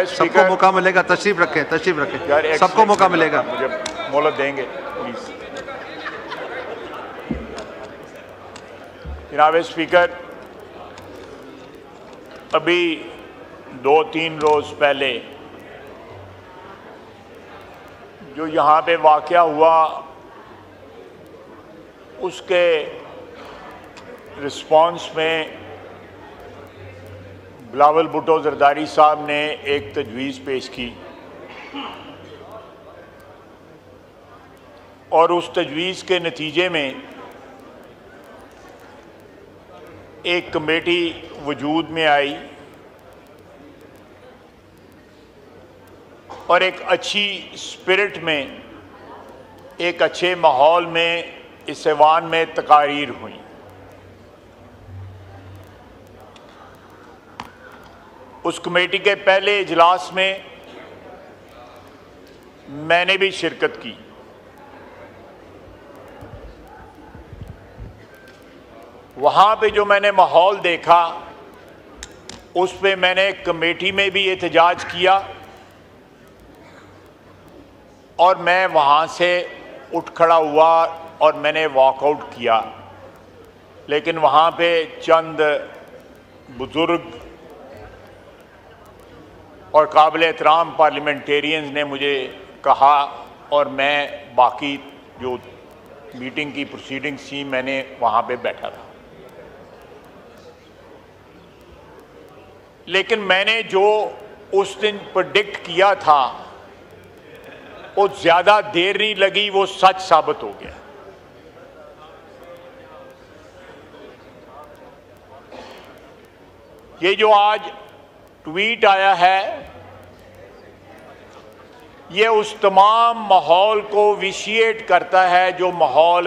सबको मौका मिलेगा, तशरीफ रखें, सबको मौका मिलेगा। मुझे मोहलत देंगे प्लीज। जनाब स्पीकर, अभी 2-3 रोज पहले जो यहाँ पे वाक़या हुआ उसके रिस्पॉन्स में बिलावल भुट्टो जरदारी साहब ने एक तजवीज़ पेश की और उस तजवीज़ के नतीजे में एक कमेटी वजूद में आई और एक अच्छी स्पिरिट में, एक अच्छे माहौल में इस ऐवान में तकारीर हुई। उस कमेटी के पहले इजलास में मैंने भी शिरकत की। वहाँ पे जो मैंने माहौल देखा उस पे मैंने कमेटी में भी एहतजाज किया और मैं वहाँ से उठ खड़ा हुआ और मैंने वॉकआउट किया। लेकिन वहाँ पे चंद बुजुर्ग और काबिल एहतराम पार्लियामेंटेरियंस ने मुझे कहा और मैं बाकी जो मीटिंग की प्रोसीडिंग्स थी मैंने वहाँ पे बैठा था। लेकिन मैंने जो उस दिन प्रेडिक्ट किया था वो ज़्यादा देर नहीं लगी, वो सच साबित हो गया। ये जो आज ट्वीट आया है ये उस तमाम माहौल को विशिएट करता है जो माहौल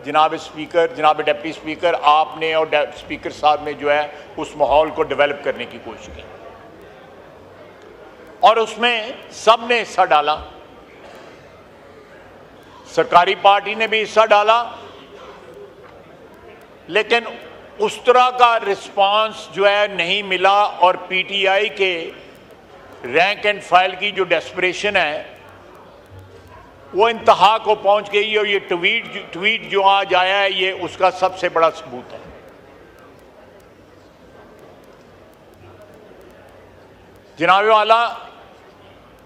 जनाब स्पीकर, जनाब डिप्टी स्पीकर आपने और स्पीकर साहब ने जो है उस माहौल को डेवलप करने की कोशिश की और उसमें सब ने हिस्सा डाला। सरकारी पार्टी ने भी हिस्सा डाला, लेकिन उस तरह का रिस्पांस जो है नहीं मिला और पीटीआई के रैंक एंड फाइल की जो डेस्परेशन है वो इंतहा को पहुंच गई और ये ट्वीट जो आज आया है ये उसका सबसे बड़ा सबूत है। जनाब वाला,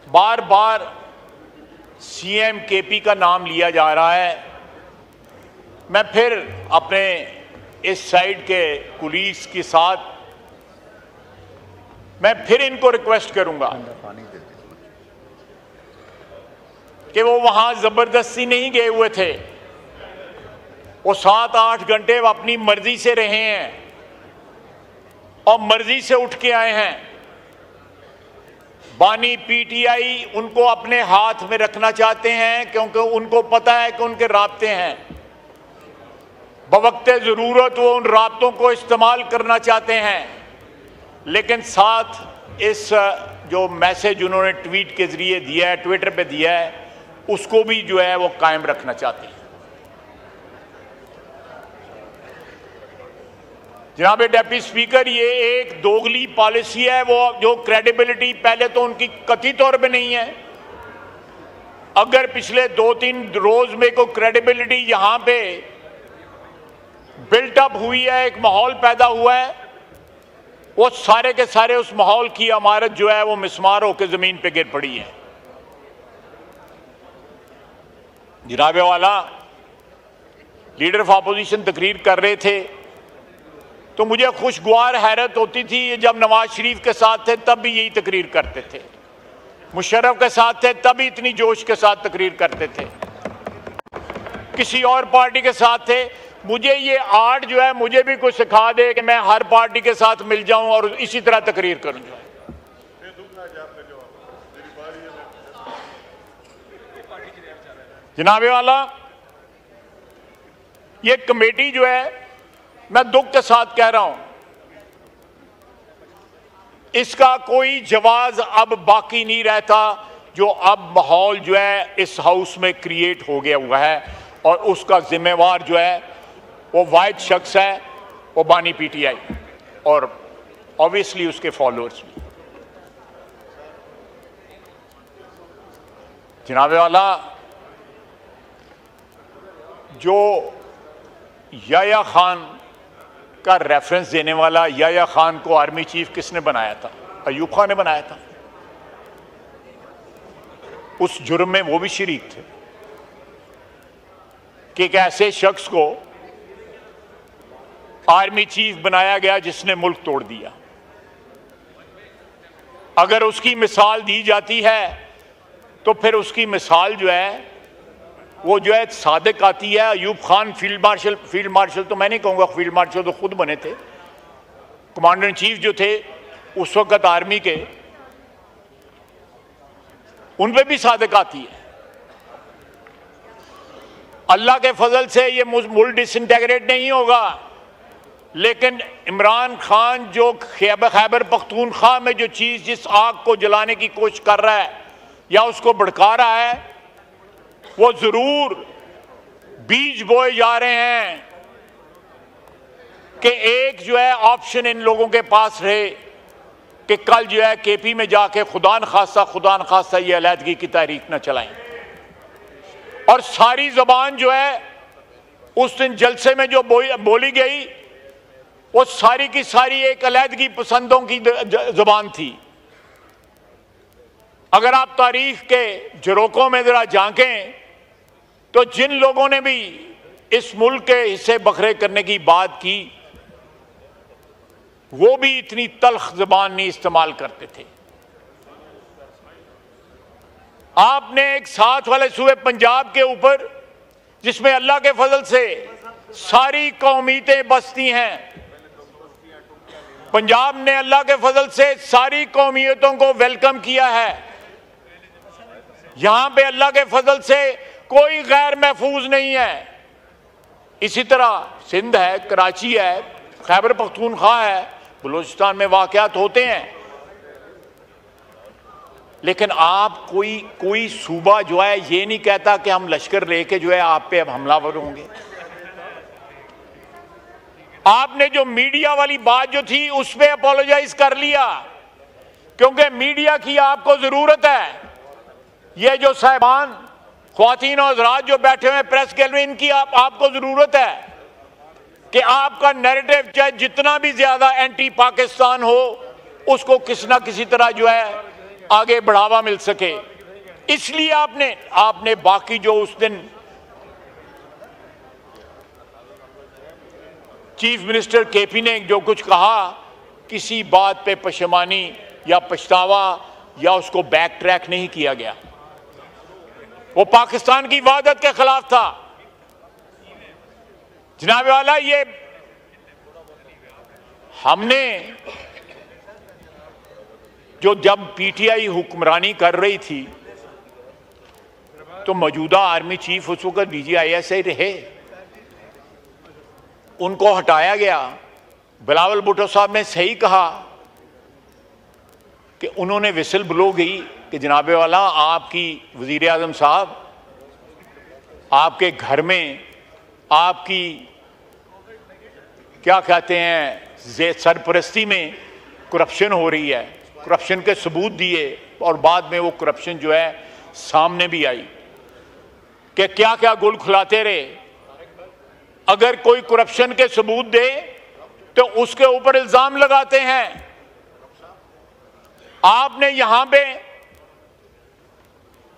बार बार सीएम केपी का नाम लिया जा रहा है। मैं फिर अपने इस साइड के कुलीग्स के साथ मैं फिर इनको रिक्वेस्ट करूंगा कि वो वहां जबरदस्ती नहीं गए हुए थे, वो 7-8 घंटे अपनी मर्जी से रहे हैं और मर्जी से उठ के आए हैं। बानी पीटीआई उनको अपने हाथ में रखना चाहते हैं क्योंकि उनको पता है कि उनके राब्ते हैं। बवक्ते ज़रूरत वो उन राब्तों को इस्तेमाल करना चाहते हैं, लेकिन साथ इस जो मैसेज उन्होंने ट्वीट के ज़रिए दिया है, ट्विटर पे दिया है, उसको भी जो है वो कायम रखना चाहते हैं। जनाब डिप्टी स्पीकर, ये एक दोगली पॉलिसी है, वो जो क्रेडिबिलिटी पहले तो उनकी कथित तौर पे नहीं है। अगर पिछले 2-3 रोज में कोई क्रेडिबिलिटी यहां पे बिल्टअप हुई है, एक माहौल पैदा हुआ है, वो सारे के सारे उस माहौल की इमारत जो है वो मिसमार होकर जमीन पे गिर पड़ी है। जनाबे वाला, लीडर ऑफ अपोजिशन तकरीर कर रहे थे तो मुझे खुशगवार हैरत होती थी। जब नवाज शरीफ के साथ थे तब भी यही तकरीर करते थे, मुशर्रफ के साथ थे तब भी इतनी जोश के साथ तकरीर करते थे, किसी और पार्टी के साथ थे। मुझे ये आर्ट जो है मुझे भी कुछ सिखा दे कि मैं हर पार्टी के साथ मिल जाऊं और इसी तरह तकरीर करूं। जनाबे वाला, ये कमेटी जो है, मैं दुख के साथ कह रहा हूं, इसका कोई जवाब अब बाकी नहीं रहता। जो अब माहौल जो है इस हाउस में क्रिएट हो गया हुआ है और उसका जिम्मेवार जो है वो वाहिद शख्स है, वो बानी पीटीआई और ऑब्वियसली उसके फॉलोअर्स भी। जनाबे वाला, जो याया खान का रेफरेंस देने वाला, याया खान को आर्मी चीफ किसने बनाया था? अयूब खान ने बनाया था। उस जुर्म में वो भी शरीक थे कि एक ऐसे शख्स को आर्मी चीफ बनाया गया जिसने मुल्क तोड़ दिया। अगर उसकी मिसाल दी जाती है तो फिर उसकी मिसाल जो है वो जो है सादिक आती है। अयूब खान फील्ड मार्शल तो मैं नहीं कहूँगा, फील्ड मार्शल तो खुद बने थे, कमांडर इन चीफ जो थे उस वक्त आर्मी के, उन पे भी सादिक आती है। अल्लाह के फजल से ये मुल्क डिसइंटेग्रेट नहीं होगा, लेकिन इमरान खान जो खैबर पख्तूनख्वा में जो चीज़, जिस आग को जलाने की कोशिश कर रहा है या उसको भड़का रहा है, वो ज़रूर बीज बोए जा रहे हैं कि एक जो है ऑप्शन इन लोगों के पास रहे कि कल जो है केपी में जाके खुदा न खासा ये अलहदगी की तहरीक न चलाएं। और सारी ज़बान जो है उस दिन जलसे में जो बोली गई वो सारी की सारी एक अलहदगी पसंदों की ज़बान थी। अगर आप तारीख के झरोकों में ज़रा झांकें तो जिन लोगों ने भी इस मुल्क के हिस्से बखरे करने की बात की वो भी इतनी तल्ख ज़बान नहीं इस्तेमाल करते थे। आपने एक साथ वाले सूबे पंजाब के ऊपर, जिसमें अल्लाह के फजल से सारी कौमियतें बसती हैं, पंजाब ने अल्लाह के फजल से सारी कौमियतों को वेलकम किया है। यहां पे अल्लाह के फजल से कोई गैर महफूज नहीं है। इसी तरह सिंध है, कराची है, खैबर पख्तूनख्वा है, बलूचिस्तान में वाक़यात होते हैं, लेकिन आप कोई सूबा जो है ये नहीं कहता कि हम लश्कर लेके जो है आप पे अब हमलावर होंगे। आपने जो मीडिया वाली बात जो थी उस पर अपोलोजाइज कर लिया, क्योंकि मीडिया की आपको जरूरत है। ये जो साहिबान, ख्वातीन और हज़रात जो बैठे हुए प्रेस गैलरी, इनकी आपको जरूरत है कि आपका नैरेटिव चाहे जितना भी ज्यादा एंटी पाकिस्तान हो, उसको किसी ना किसी तरह जो है आगे बढ़ावा मिल सके। इसलिए आपने बाकी जो उस दिन चीफ मिनिस्टर केपी ने जो कुछ कहा, किसी बात पे पशेमानी या पछतावा या उसको बैक ट्रैक नहीं किया गया। वो पाकिस्तान की वहदत के खिलाफ था। जनाब वाला, ये हमने जो जब पीटीआई हुक्मरानी कर रही थी तो मौजूदा आर्मी चीफ उस वक्त DGISI रहे, उनको हटाया गया। बिलावल भुट्टो साहब ने सही कहा कि उन्होंने विसल ब्लो गई कि जनाबे वाला, आपकी वजीर आज़म साहब, आपके घर में आपकी क्या कहते हैं सरपरस्ती में करप्शन हो रही है। करप्शन के सबूत दिए और बाद में वो करप्शन जो है सामने भी आई कि क्या क्या गुल खुलाते रहे। अगर कोई करप्शन के सबूत दे तो उसके ऊपर इल्जाम लगाते हैं। आपने यहां पे,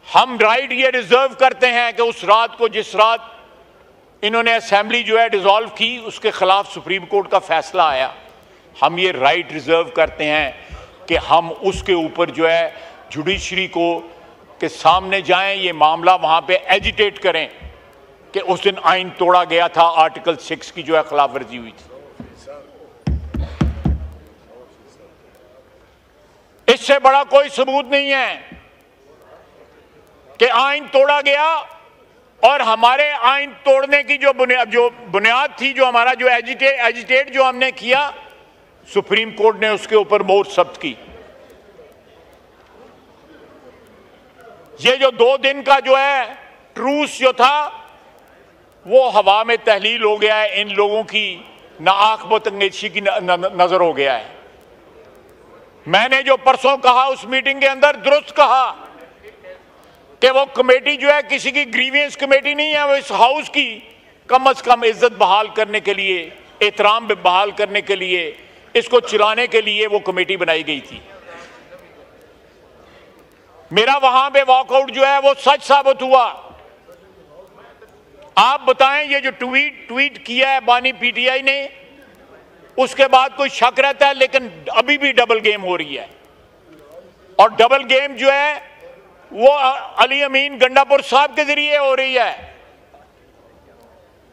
हम राइट ये रिजर्व करते हैं कि उस रात को, जिस रात इन्होंने असेंबली जो है डिसॉल्व की, उसके खिलाफ सुप्रीम कोर्ट का फैसला आया, हम ये राइट रिजर्व करते हैं कि हम उसके ऊपर जो है जुडिशरी को के सामने जाएं, ये मामला वहां पे एजिटेट करें कि उस दिन आइन तोड़ा गया था, आर्टिकल 6 की जो है खिलाफ वर्जी हुई थी। इससे बड़ा कोई सबूत नहीं है कि आइन तोड़ा गया और हमारे आइन तोड़ने की जो बुनियाद थी, जो हमारा जो एजिटेट जो हमने किया, सुप्रीम कोर्ट ने उसके ऊपर मोहर सख्त की। ये जो 2 दिन का जो है ट्रूस जो था वो हवा में तहलील हो गया है। इन लोगों की ना आंख बतंगेशी की नजर हो गया है। मैंने जो परसों कहा उस मीटिंग के अंदर दुरुस्त कहा कि वो कमेटी जो है किसी की ग्रीवियंस कमेटी नहीं है, वो इस हाउस की कम से कम इज्जत बहाल करने के लिए, एहतराम बहाल करने के लिए, इसको चलाने के लिए वो कमेटी बनाई गई थी। मेरा वहां पे वॉकआउट जो है वो सच साबित हुआ। आप बताएं, ये जो ट्वीट किया है बानी पीटीआई ने, उसके बाद कोई शक रहता है, लेकिन अभी भी डबल गेम हो रही है। और डबल गेम जो है वो अली अमीन गंडापुर साहब के जरिए हो रही है।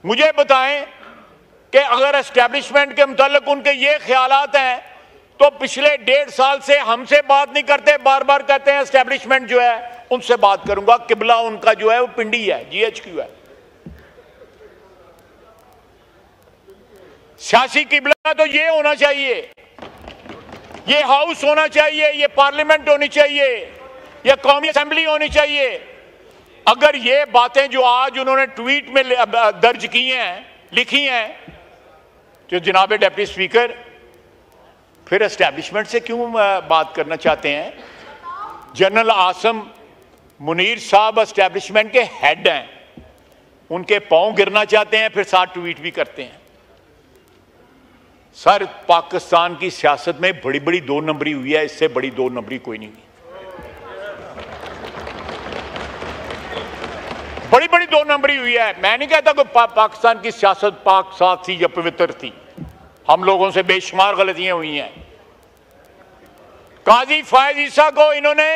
मुझे बताएं कि अगर एस्टेब्लिशमेंट के मुताल्लिक उनके ये ख्यालात हैं तो पिछले 1.5 साल से हमसे बात नहीं करते, बार बार कहते हैं एस्टेब्लिशमेंट जो है उनसे बात करूंगा। किबला उनका जो है वो पिंडी है, GHQ है। सियासी किबला तो ये होना चाहिए, ये हाउस होना चाहिए, ये पार्लियामेंट होनी चाहिए, ये कौमी असेंबली होनी चाहिए। अगर ये बातें जो आज उन्होंने ट्वीट में दर्ज की हैं, लिखी हैं, तो जनाब डिप्टी स्पीकर फिर एस्टेब्लिशमेंट से क्यों बात करना चाहते हैं? जनरल आसम मुनीर साहब एस्टेब्लिशमेंट के हेड हैं, उनके पांव गिरना चाहते हैं, फिर साथ ट्वीट भी करते हैं। सर, पाकिस्तान की सियासत में बड़ी बड़ी 2 नंबरी हुई है, इससे बड़ी 2 नंबरी कोई नहीं हुई। बड़ी बड़ी 2 नंबरी हुई है। मैं नहीं कहता कि पाकिस्तान की सियासत पाक साफ थी या पवित्र थी, हम लोगों से बेशुमार गलतियां हुई हैं। काजी फैज ईसा को इन्होंने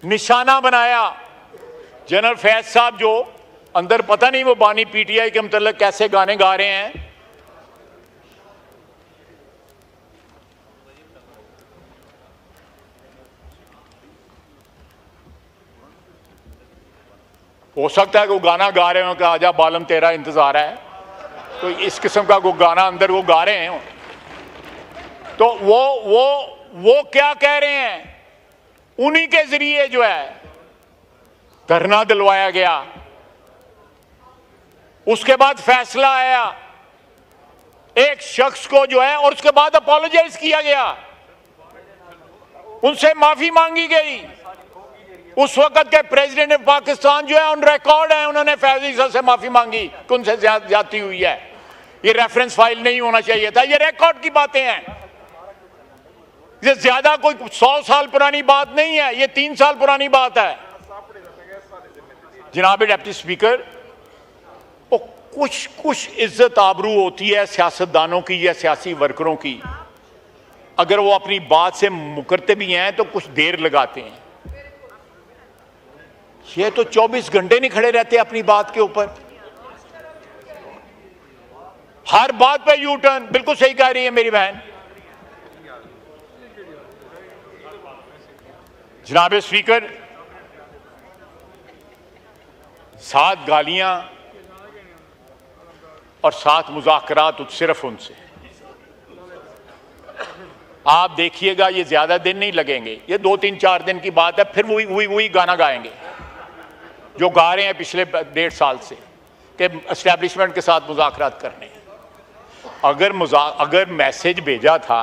निशाना बनाया। जनरल फैज साहब जो अंदर पता नहीं वो बानी पीटीआई के मतलब कैसे गाने गा रहे हैं। हो सकता है कि वो गाना गा रहे हो कि आजा बालम तेरा इंतजार है, तो इस किस्म का वो गाना अंदर वो गा रहे हैं। तो वो क्या कह रहे हैं? उन्हीं के जरिए जो है धरना दिलवाया गया, उसके बाद फैसला आया एक शख्स को जो है, और उसके बाद अपोलोजाइज किया गया, उनसे माफी मांगी गई। उस वक्त के प्रेसिडेंट ऑफ पाकिस्तान जो है ऑन रिकॉर्ड है, उन्होंने फैज ईसा से माफी मांगी कि उनसे ज्यादती हुई है। ये रेफरेंस फाइल नहीं होना चाहिए था, ये रिकॉर्ड की बातें हैं। ये ज्यादा कोई 100 साल पुरानी बात नहीं है, ये 3 साल पुरानी बात है। जनाब डिप्टी स्पीकर, वो कुछ इज्जत आबरू होती है सियासतदानों की या सियासी वर्करों की, अगर वो अपनी बात से मुकरते भी हैं तो कुछ देर लगाते हैं। ये तो 24 घंटे नहीं खड़े रहते अपनी बात के ऊपर, हर बात पे यू टर्न। बिल्कुल सही कह रही है मेरी बहन। जनाब स्पीकर, 7 गालियां और 7 मुज़ाकरात सिर्फ उनसे। आप देखिएगा ये ज्यादा दिन नहीं लगेंगे, ये 2-3-4 दिन की बात है, फिर वही गाना गाएंगे जो गा रहे हैं पिछले 1.5 साल से कि एस्टेब्लिशमेंट के साथ मुज़ाकरात करने। अगर मैसेज भेजा था,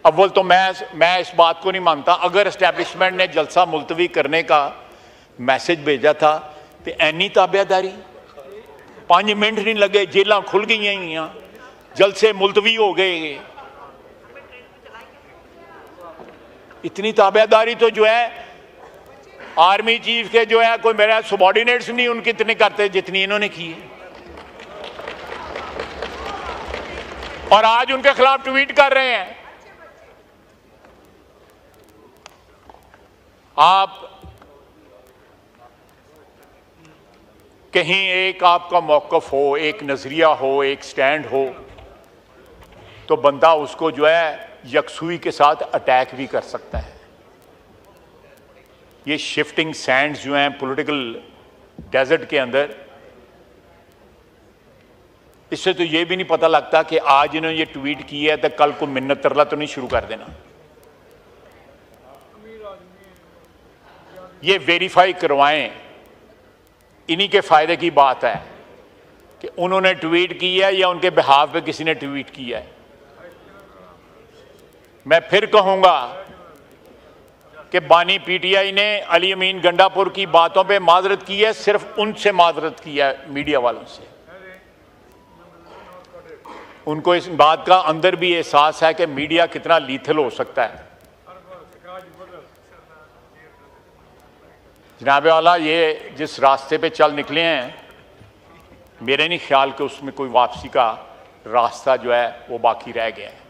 अव्वल तो मैं इस बात को नहीं मानता, अगर एस्टेब्लिशमेंट ने जलसा मुलतवी करने का मैसेज भेजा था तो ऐनी ताबेदारी, 5 मिनट नहीं लगे, जेलां खुल गई हैं, जलसे मुलतवी हो गए। इतनी ताबेदारी तो जो है आर्मी चीफ के जो है कोई मेरा सबॉर्डिनेट्स नहीं उनकी इतने करते जितनी इन्होंने की है। और आज उनके खिलाफ ट्वीट कर रहे हैं। आप कहीं एक आपका मौक़िफ़ हो, एक नजरिया हो, एक स्टैंड हो, तो बंदा उसको जो है यकसुई के साथ अटैक भी कर सकता है। ये शिफ्टिंग सैंड्स जो हैं पॉलिटिकल डेजर्ट के अंदर, इससे तो ये भी नहीं पता लगता कि आज इन्होंने ये ट्वीट की है तो कल को मिन्नत तरला तो नहीं शुरू कर देना। ये वेरीफाई करवाएं, इन्हीं के फायदे की बात है कि उन्होंने ट्वीट की है या उनके बिहाफ पे किसी ने ट्वीट किया है। मैं फिर कहूंगा कि बानी पीटीआई ने अली अमीन गंडापुर की बातों पे माजरत की है, सिर्फ उनसे माजरत की है, मीडिया वालों से। उनको इस बात का अंदर भी एहसास है कि मीडिया कितना लीथल हो सकता है। जनाब वाला, ये जिस रास्ते पे चल निकले हैं, मेरे नहीं ख्याल कि उसमें कोई वापसी का रास्ता जो है वो बाकी रह गया है।